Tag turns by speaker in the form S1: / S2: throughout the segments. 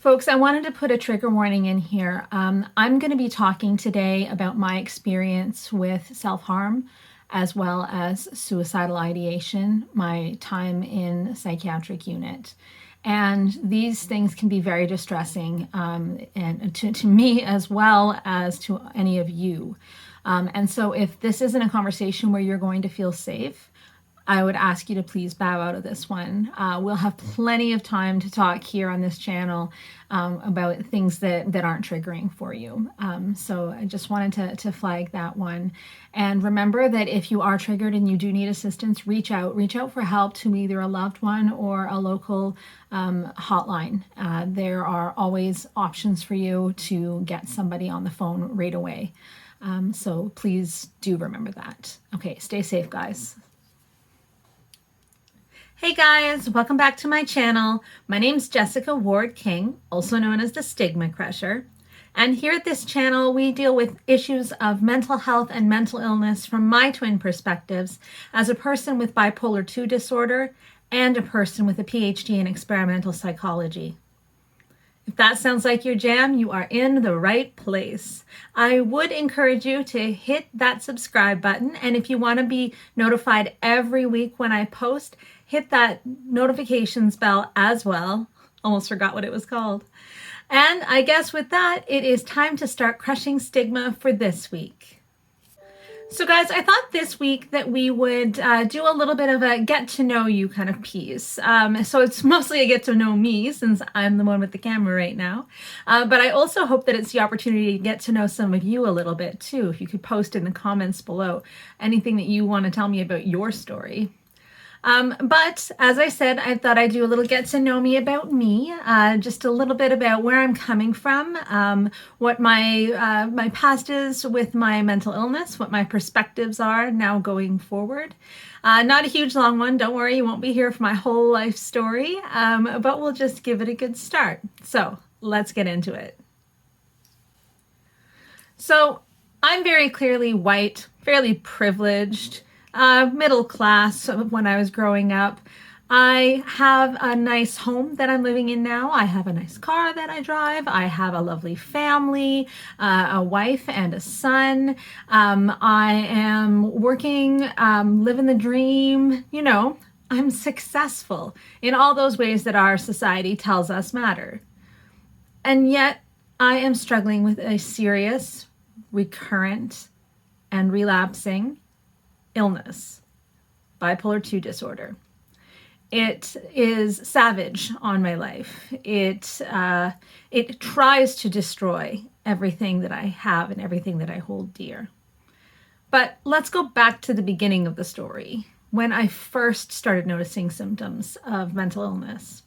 S1: Folks, I wanted to put a trigger warning in here. I'm going to be talking today about my experience with self-harm as well as suicidal ideation, my time in psychiatric unit. And these things can be very distressing, and to me as well as to any of you. And so if this isn't a conversation where you're going to feel safe, I would ask you to please bow out of this one. We'll have plenty of time to talk here on this channel about things that aren't triggering for you. So I just wanted to flag that one. And remember that if you are triggered and you do need assistance, reach out for help to either a loved one or a local hotline. There are always options for you to get somebody on the phone right away. So please do remember that. Okay, stay safe, guys. Hey guys, welcome back to my channel. My name's Jessica Ward King, also known as the StigmaCrusher. And here at this channel, we deal with issues of mental health and mental illness from my twin perspectives as a person with bipolar II disorder and a person with a PhD in experimental psychology. If that sounds like your jam, you are in the right place. I would encourage you to hit that subscribe button. And if you want to be notified every week when I post, hit that notifications bell as well. Almost forgot what it was called. And I guess with that, it is time to start crushing stigma for this week. So guys, I thought this week that we would do a little bit of a get to know you kind of piece. So it's mostly a get to know me since I'm the one with the camera right now. But I also hope that it's the opportunity to get to know some of you a little bit too. If you could post in the comments below anything that you want to tell me about your story. But as I said, I thought I'd do a little get to know me about me, just a little bit about where I'm coming from, what my past is with my mental illness, what my perspectives are now going forward. Not a huge long one, don't worry, you won't be here for my whole life story, but we'll just give it a good start. So let's get into it. So I'm very clearly white, fairly privileged, middle class when I was growing up. I have a nice home that I'm living in now. I have a nice car that I drive. I have a lovely family, a wife and a son. I am working, living the dream. You know, I'm successful in all those ways that our society tells us matter. And yet I am struggling with a serious, recurrent, and relapsing illness, bipolar II disorder. It is savage on my life. It tries to destroy everything that I have and everything that I hold dear. But let's go back to the beginning of the story, when I first started noticing symptoms of mental illness.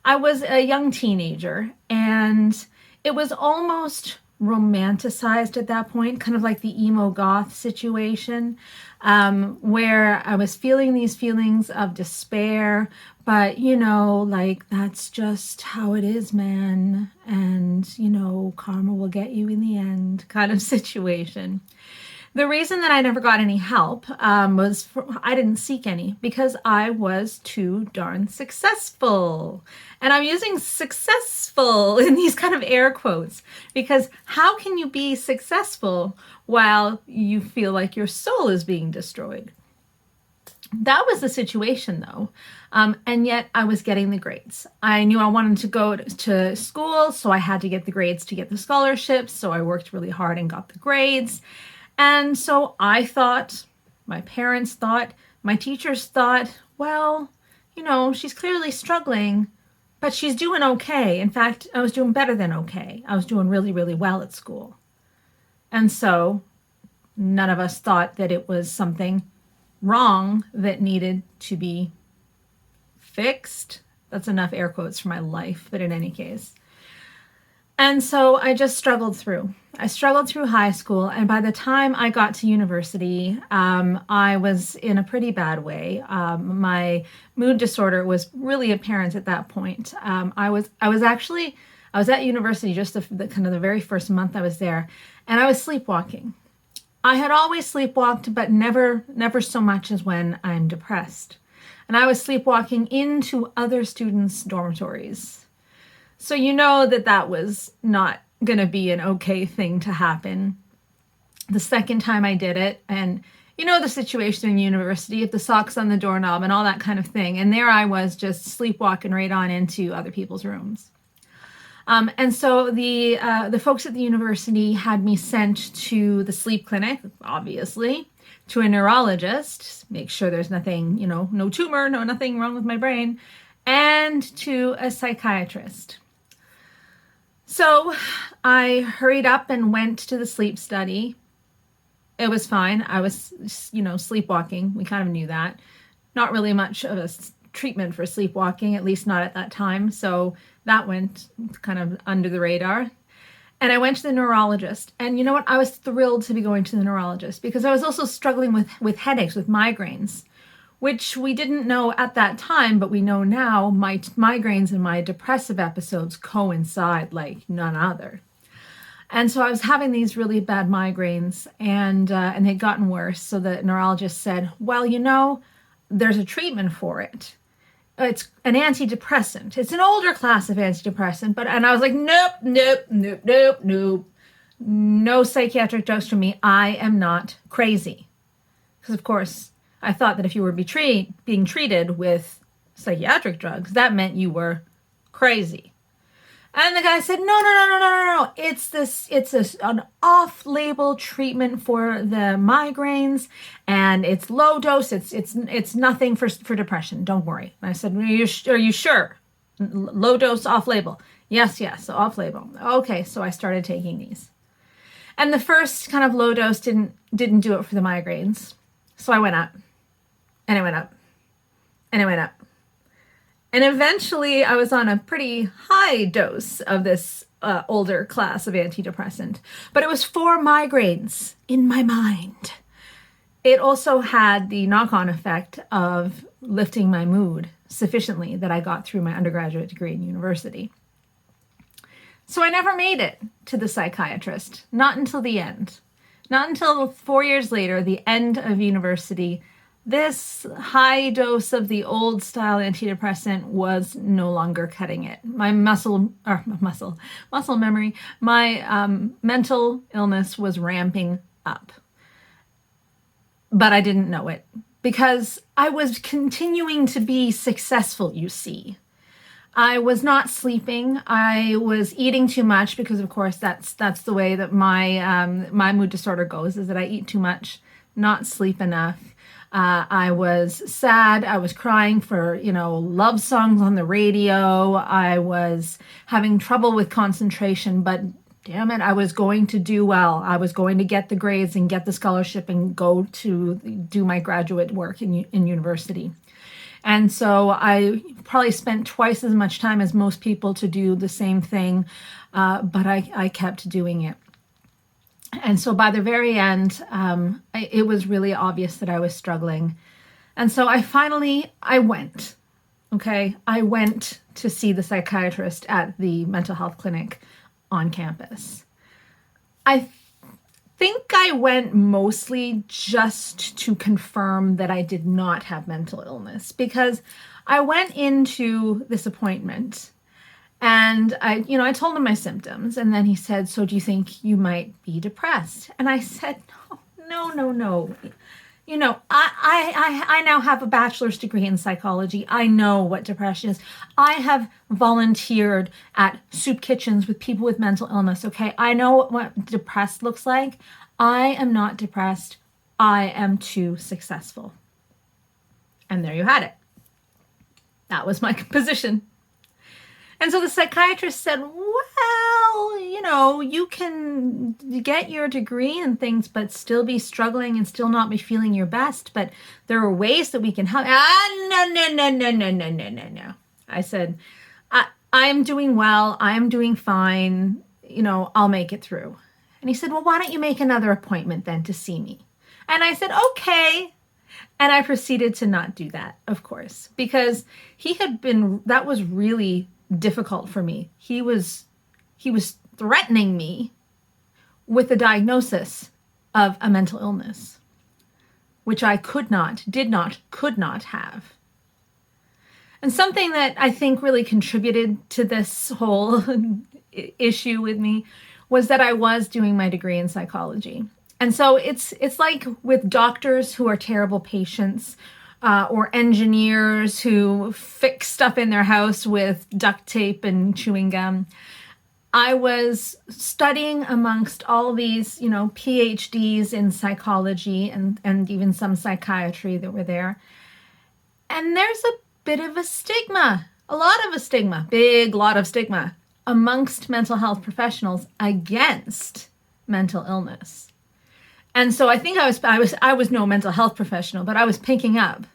S1: I was a young teenager, and it was almost romanticized at that point, kind of like the emo goth situation, where I was feeling these feelings of despair, but you know, like that's just how it is, man, and you know, karma will get you in the end kind of situation. The reason that I never got any help was I didn't seek any because I was too darn successful. And I'm using successful in these kind of air quotes because how can you be successful while you feel like your soul is being destroyed? That was the situation though. And yet I was getting the grades. I knew I wanted to go to school, so I had to get the grades to get the scholarships. So I worked really hard and got the grades. And so I thought, my parents thought, my teachers thought, well, you know, she's clearly struggling, but she's doing okay. In fact, I was doing better than okay. I was doing really, really well at school. And so none of us thought that it was something wrong that needed to be fixed. That's enough air quotes for my life, but in any case. And so I just struggled through. I struggled through high school, and by the time I got to university, I was in a pretty bad way. My mood disorder was really apparent at that point. I was at university just the kind of the very first month I was there, and I was sleepwalking. I had always sleepwalked, but never so much as when I'm depressed. And I was sleepwalking into other students' dormitories. So you know that that was not going to be an okay thing to happen. The second time I did it, and you know the situation in university, if the socks on the doorknob and all that kind of thing, and there I was just sleepwalking right on into other people's rooms. And so the folks at the university had me sent to the sleep clinic, obviously, to a neurologist, make sure there's nothing, no tumor, nothing wrong with my brain, and to a psychiatrist. So I hurried up and went to the sleep study. It was fine. I was, sleepwalking. We kind of knew that. Not really much of a treatment for sleepwalking, at least not at that time. So that went kind of under the radar. And I went to the neurologist. And you know what? I was thrilled to be going to the neurologist because I was also struggling with headaches, with migraines, which we didn't know at that time, but we know now my migraines and my depressive episodes coincide like none other. And so I was having these really bad migraines and they'd gotten worse. So the neurologist said, well, there's a treatment for it. It's an antidepressant. It's an older class of antidepressant, and I was like, nope. No psychiatric drugs for me. I am not crazy. Because of course, I thought that if you were being treated with psychiatric drugs, that meant you were crazy. And the guy said, no. It's an off-label treatment for the migraines, and it's low dose. It's nothing for depression. Don't worry. And I said, are you sure? Low dose, off-label. Yes, off-label. Okay, so I started taking these. And the first kind of low dose didn't do it for the migraines. So I went up, and I went up, and I went up. And eventually I was on a pretty high dose of this older class of antidepressant, but it was for migraines in my mind. It also had the knock-on effect of lifting my mood sufficiently that I got through my undergraduate degree in university. So I never made it to the psychiatrist, not until the end. Not until 4 years later, the end of university, this high dose of the old style antidepressant was no longer cutting it. My muscle memory, my mental illness was ramping up. But I didn't know it because I was continuing to be successful, you see. I was not sleeping. I was eating too much because, of course, that's the way that my mood disorder goes, is that I eat too much, not sleep enough. I was sad. I was crying for, love songs on the radio. I was having trouble with concentration, but damn it, I was going to do well. I was going to get the grades and get the scholarship and go to do my graduate work in university. And so I probably spent twice as much time as most people to do the same thing, but I kept doing it. And so by the very end, it was really obvious that I was struggling. And so I went, okay? I went to see the psychiatrist at the mental health clinic on campus. I think I went mostly just to confirm that I did not have mental illness, because I went into this appointment and I told him my symptoms, and then he said, so do you think you might be depressed? And I said, no. I now have a bachelor's degree in psychology. I know what depression is. I have volunteered at soup kitchens with people with mental illness, okay? I know what depressed looks like. I am not depressed. I am too successful. And there you had it. That was my position. And so the psychiatrist said, well, you can get your degree and things, but still be struggling and still not be feeling your best. But there are ways that we can help. No. I said, I'm doing well. I'm doing fine. I'll make it through. And he said, well, why don't you make another appointment then to see me? And I said, okay. And I proceeded to not do that, of course, because that was really difficult for me. He was threatening me with the diagnosis of a mental illness, which I could not have. And something that I think really contributed to this whole issue with me was that I was doing my degree in psychology. And so it's like with doctors who are terrible patients, or engineers who fix stuff in their house with duct tape and chewing gum. I was studying amongst all these, PhDs in psychology and even some psychiatry that were there. And there's a bit of a stigma, a lot of a stigma, big lot of stigma amongst mental health professionals against mental illness. And so I think I was no mental health professional, but I was picking up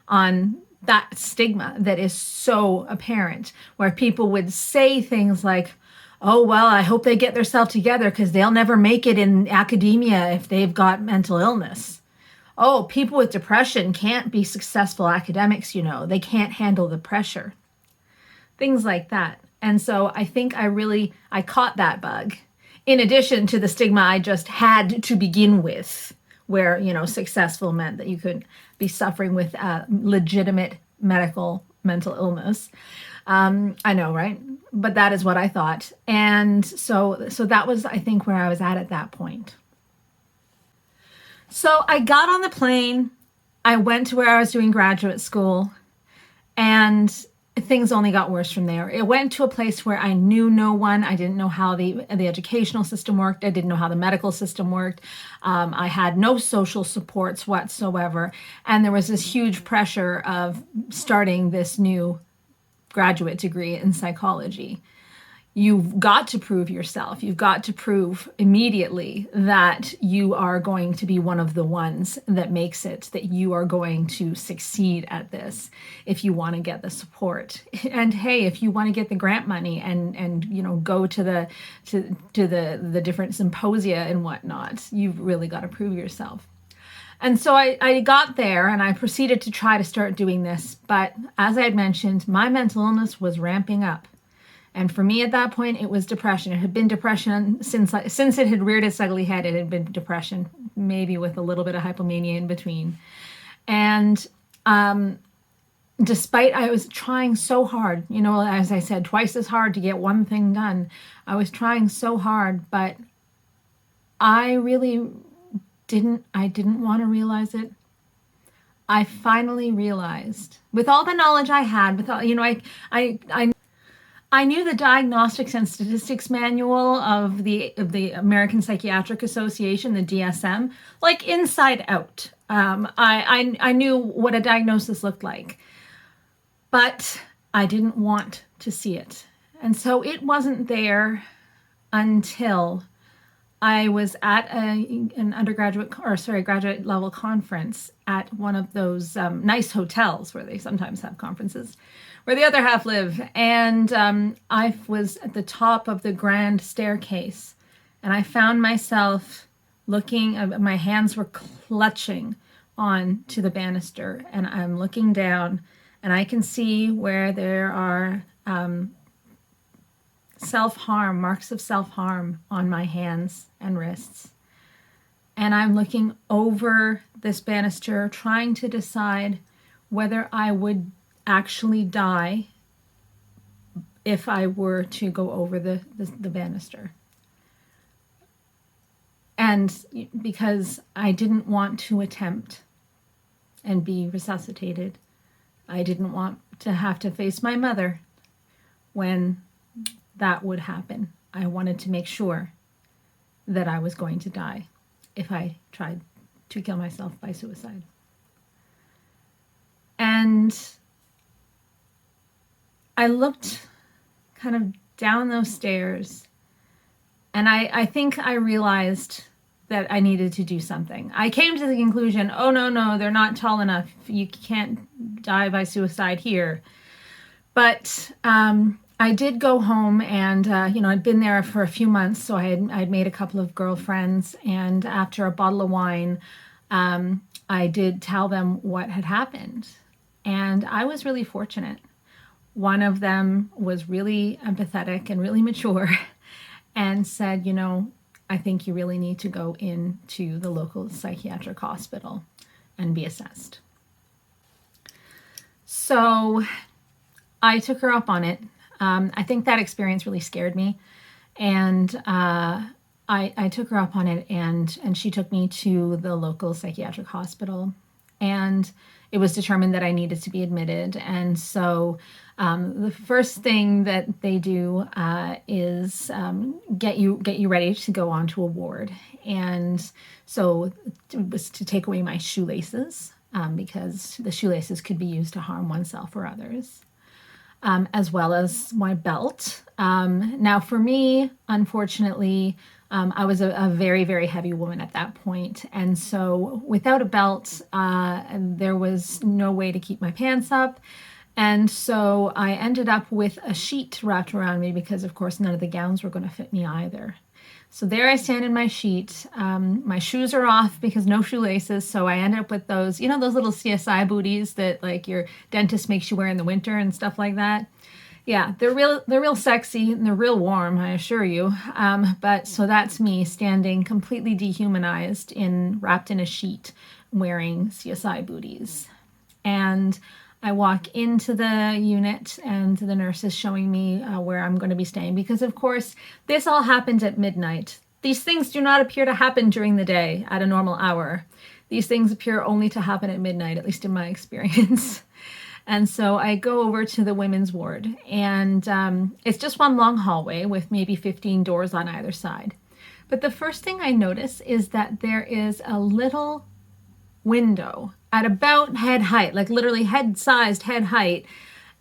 S1: on that stigma that is so apparent, where people would say things like, oh, well, I hope they get themselves together because they'll never make it in academia if they've got mental illness. Oh, people with depression can't be successful academics, they can't handle the pressure. Things like that. And so I think I caught that bug, in addition to the stigma I just had to begin with, where, successful meant that you could be suffering with legitimate mental illness. I know, right? But that is what I thought. And so that was, I think, where I was at that point. So I got on the plane, I went to where I was doing graduate school, and things only got worse from there. It went to a place where I knew no one. I didn't know how the educational system worked. I didn't know how the medical system worked. I had no social supports whatsoever. And there was this huge pressure of starting this new graduate degree in psychology. You've got to prove yourself. You've got to prove immediately that you are going to be one of the ones that makes it, that you are going to succeed at this if you want to get the support. And hey, if you want to get the grant money and go to the different symposia and whatnot, you've really got to prove yourself. And so I got there and I proceeded to try to start doing this. But as I had mentioned, my mental illness was ramping up. And for me at that point, it was depression. It had been depression since it had reared its ugly head. It had been depression, maybe with a little bit of hypomania in between. And despite I was trying so hard, as I said, twice as hard to get one thing done. I was trying so hard, but I really didn't want to realize it. I finally realized, with all the knowledge I had, with all, I knew the Diagnostics and Statistics Manual of the American Psychiatric Association, the DSM, like inside out. I knew what a diagnosis looked like, but I didn't want to see it. And so it wasn't there until I was at an graduate level conference at one of those nice hotels where they sometimes have conferences, where the other half live. And I was at the top of the grand staircase, and I found myself looking, my hands were clutching on to the banister, and I'm looking down, and I can see where there are marks of self-harm on my hands and wrists. And I'm looking over this banister, trying to decide whether I would actually die if I were to go over the banister. And because I didn't want to attempt and be resuscitated, I didn't want to have to face my mother when that would happen. I wanted to make sure that I was going to die if I tried to kill myself by suicide. And I looked kind of down those stairs, and I think I realized that I needed to do something. I came to the conclusion, oh, no, they're not tall enough. You can't die by suicide here. But I did go home, and I'd been there for a few months, so I'd made a couple of girlfriends, and after a bottle of wine, I did tell them what had happened. And I was really fortunate. One of them was really empathetic and really mature and said, I think you really need to go into the local psychiatric hospital and be assessed. So I took her up on it. I think that experience really scared me, and I took her up on it, and she took me to the local psychiatric hospital, and it was determined that I needed to be admitted. And so the first thing that they do is get you ready to go onto a ward. And so it was to take away my shoelaces, because the shoelaces could be used to harm oneself or others, as well as my belt. Now, for me, unfortunately, I was a very, very heavy woman at that point. And so without a belt, there was no way to keep my pants up. And so I ended up with a sheet wrapped around me because, of course, none of the gowns were going to fit me either. So there I stand in my sheet. My shoes are off because no shoelaces. So I ended up with those, those little CSI booties that like your dentist makes you wear in the winter and stuff like that. Yeah, they're real sexy and they're real warm, I assure you. But so that's me standing completely dehumanized wrapped in a sheet wearing CSI booties. And I walk into the unit and the nurse is showing me where I'm going to be staying because, of course, this all happened at midnight. These things do not appear to happen during the day at a normal hour. These things appear only to happen at midnight, at least in my experience. And so I go over to the women's ward, and it's just one long hallway with maybe 15 doors on either side. But the first thing I notice is that there is a little window at about head height, like literally head-sized head height.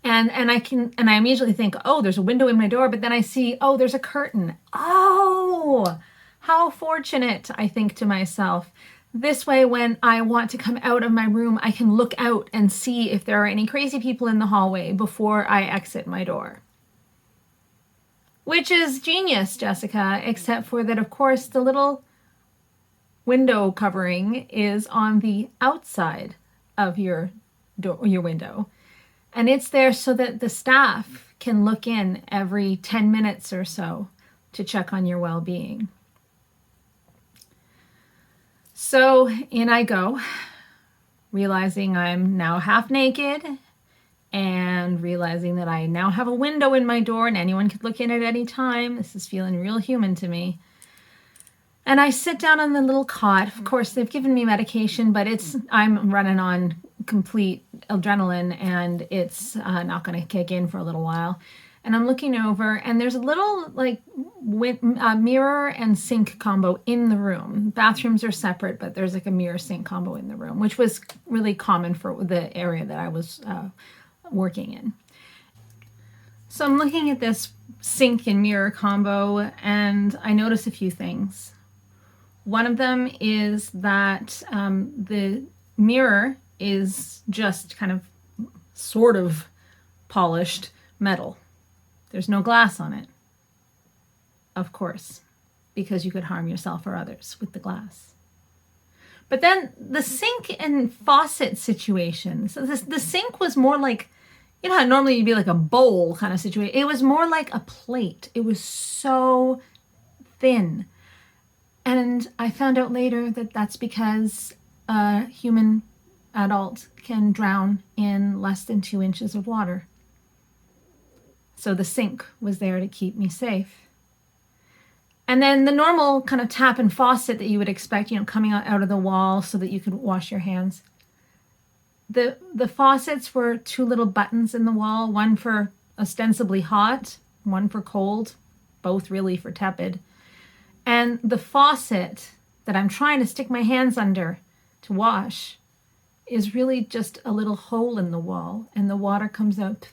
S1: And I immediately think, oh, there's a window in my door, but then I see, oh, there's a curtain. Oh, how fortunate, I think to myself. This way, when I want to come out of my room, I can look out and see if there are any crazy people in the hallway before I exit my door. Which is genius, Jessica, except for that, of course, the little window covering is on the outside of your window. And it's there so that the staff can look in every 10 minutes or so to check on your well-being. So in I go, realizing I'm now half naked and realizing that I now have a window in my door and anyone could look in at any time. This is feeling real human to me. And I sit down on the little cot. Of course, they've given me medication, but I'm running on complete adrenaline and it's not going to kick in for a little while. And I'm looking over and there's a little mirror and sink combo in the room. Bathrooms are separate, but there's like a mirror sink combo in the room, which was really common for the area that I was working in. So I'm looking at this sink and mirror combo and I notice a few things. One of them is that the mirror is just kind of sort of polished metal. There's no glass on it, of course, because you could harm yourself or others with the glass. But then the sink and faucet situation, so the sink was more like, how normally you'd be like a bowl kind of situation. It was more like a plate. It was so thin. And I found out later that that's because a human adult can drown in less than 2 inches of water. So the sink was there to keep me safe. And then the normal kind of tap and faucet that you would expect, coming out of the wall so that you could wash your hands. The faucets were 2 little buttons in the wall, one for ostensibly hot, one for cold, both really for tepid. And the faucet that I'm trying to stick my hands under to wash is really just a little hole in the wall, and the water comes out.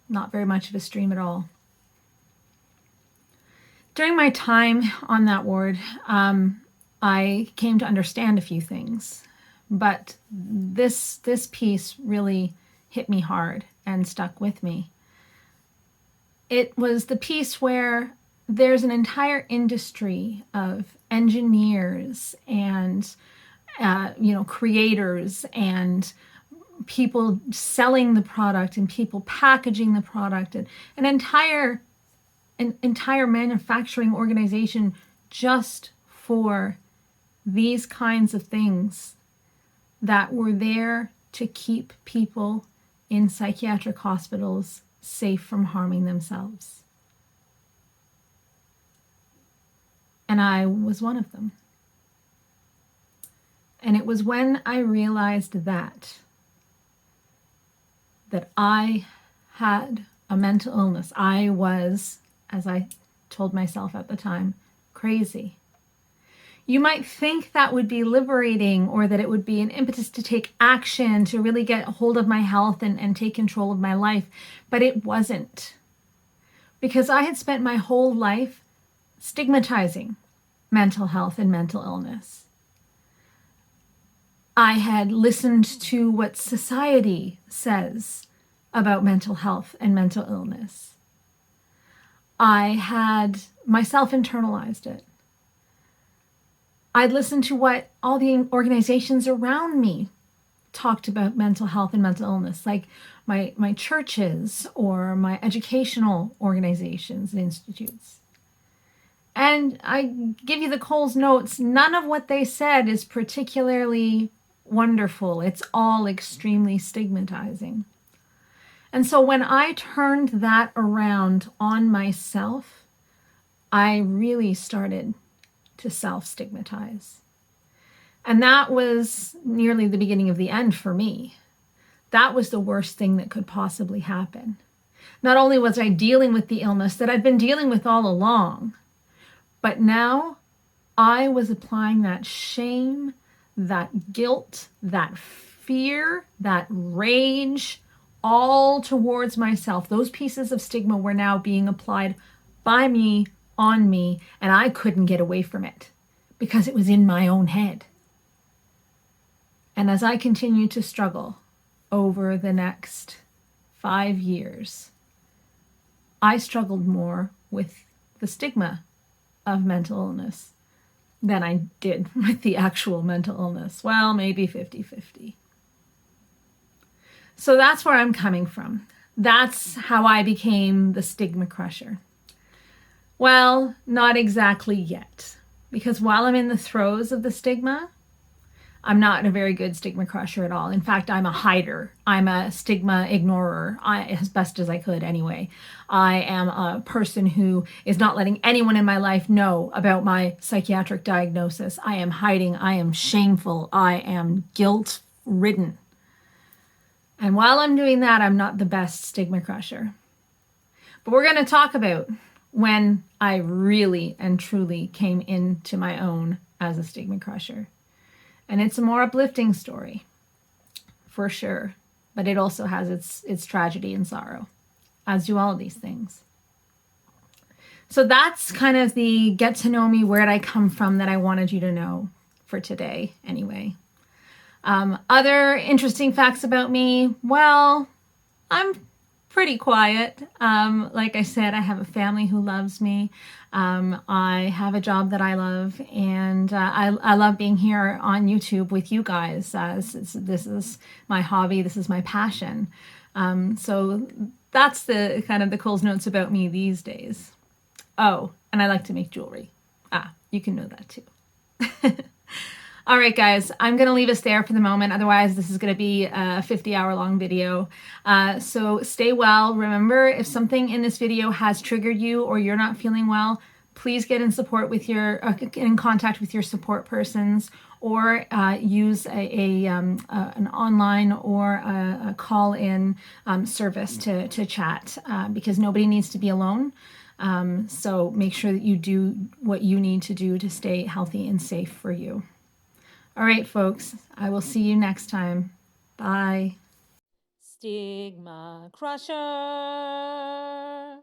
S1: Not very much of a stream at all. During my time on that ward, I came to understand a few things, but this piece really hit me hard and stuck with me. It was the piece where there's an entire industry of engineers and creators and people selling the product and people packaging the product and an entire manufacturing organization just for these kinds of things that were there to keep people in psychiatric hospitals safe from harming themselves. And I was one of them. And it was when I realized that I had a mental illness. I was, as I told myself at the time, crazy. You might think that would be liberating, or that it would be an impetus to take action, to really get a hold of my health and take control of my life. But it wasn't. Because I had spent my whole life stigmatizing mental health and mental illness. I had listened to what society says about mental health and mental illness. I had myself internalized it. I'd listened to what all the organizations around me talked about mental health and mental illness, like my churches or my educational organizations and institutes. And I give you the Coles notes, none of what they said is particularly wonderful. It's all extremely stigmatizing. And so when I turned that around on myself, I really started to self-stigmatize. And that was nearly the beginning of the end for me. That was the worst thing that could possibly happen. Not only was I dealing with the illness that I'd been dealing with all along, but now I was applying that shame, that guilt, that fear, that rage, all towards myself. Those pieces of stigma were now being applied by me, on me, and I couldn't get away from it because it was in my own head. And as I continued to struggle over the next 5 years, I struggled more with the stigma of mental illness than I did with the actual mental illness. Well, maybe 50-50. So that's where I'm coming from. That's how I became the StigmaCrusher. Well, not exactly yet, because while I'm in the throes of the stigma, I'm not a very good StigmaCrusher at all. In fact, I'm a hider. I'm a stigma ignorer, as best as I could anyway. I am a person who is not letting anyone in my life know about my psychiatric diagnosis. I am hiding. I am shameful. I am guilt-ridden. And while I'm doing that, I'm not the best StigmaCrusher. But we're going to talk about when I really and truly came into my own as a StigmaCrusher. And it's a more uplifting story, for sure. But it also has its tragedy and sorrow, as do all of these things. So that's kind of the get to know me, where did I come from, that I wanted you to know for today anyway. Other interesting facts about me, well, I'm pretty quiet. Like I said, I have a family who loves me. I have a job that I love, and I love being here on YouTube with you guys. This is my hobby. This is my passion. So that's the kind of the Coles notes about me these days. Oh, and I like to make jewelry. You can know that too. All right, guys, I'm going to leave us there for the moment. Otherwise, this is going to be a 50-hour long video. So stay well. Remember, if something in this video has triggered you or you're not feeling well, please get in contact with your support persons, or use an online or a call-in service to chat, because nobody needs to be alone. So make sure that you do what you need to do to stay healthy and safe for you. All right, folks, I will see you next time. Bye.
S2: StigmaCrusher.